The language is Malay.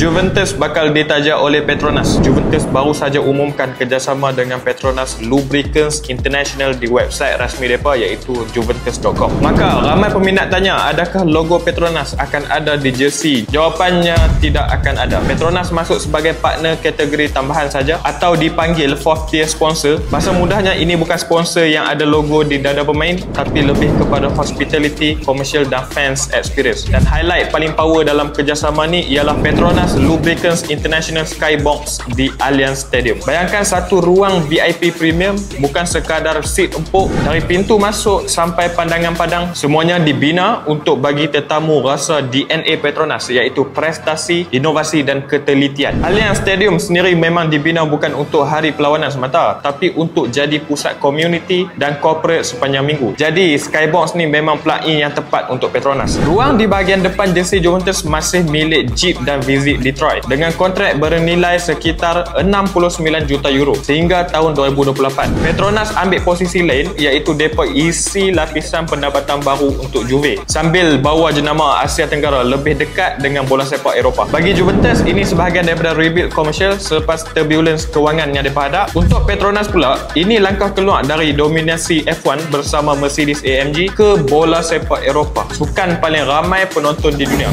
Juventus bakal ditaja oleh Petronas. Juventus baru saja umumkan kerjasama dengan Petronas Lubricants International di website rasmi mereka iaitu juventus.com. Maka ramai peminat tanya, adakah logo Petronas akan ada di jersey? Jawapannya tidak akan ada. Petronas masuk sebagai partner kategori tambahan saja atau dipanggil fourth tier sponsor. Bahasa mudahnya, ini bukan sponsor yang ada logo di dada pemain, tapi lebih kepada hospitality, commercial dan fans experience. Dan highlight paling power dalam kerjasama ni ialah Petronas Lubricants International Skybox di Allianz Stadium. Bayangkan satu ruang VIP premium, bukan sekadar seat empuk. Dari pintu masuk sampai pandangan padang, semuanya dibina untuk bagi tetamu rasa DNA Petronas, iaitu prestasi, inovasi dan ketelitian. Allianz Stadium sendiri memang dibina bukan untuk hari perlawanan semata, tapi untuk jadi pusat community dan corporate sepanjang minggu. Jadi Skybox ni memang pelai yang tepat untuk Petronas. Ruang di bahagian depan jersey Juventus masih milik Jeep dan Visit Detroit dengan kontrak bernilai sekitar 69 juta euro sehingga tahun 2028. Petronas ambil posisi lain iaitu mereka isi lapisan pendapatan baru untuk Juve sambil bawa jenama Asia Tenggara lebih dekat dengan bola sepak Eropah. Bagi Juventus, ini sebahagian daripada rebuild komersial selepas turbulence kewangan yang mereka hadap. Untuk Petronas pula, ini langkah keluar dari dominasi F1 bersama Mercedes AMG ke bola sepak Eropah, sukan paling ramai penonton di dunia.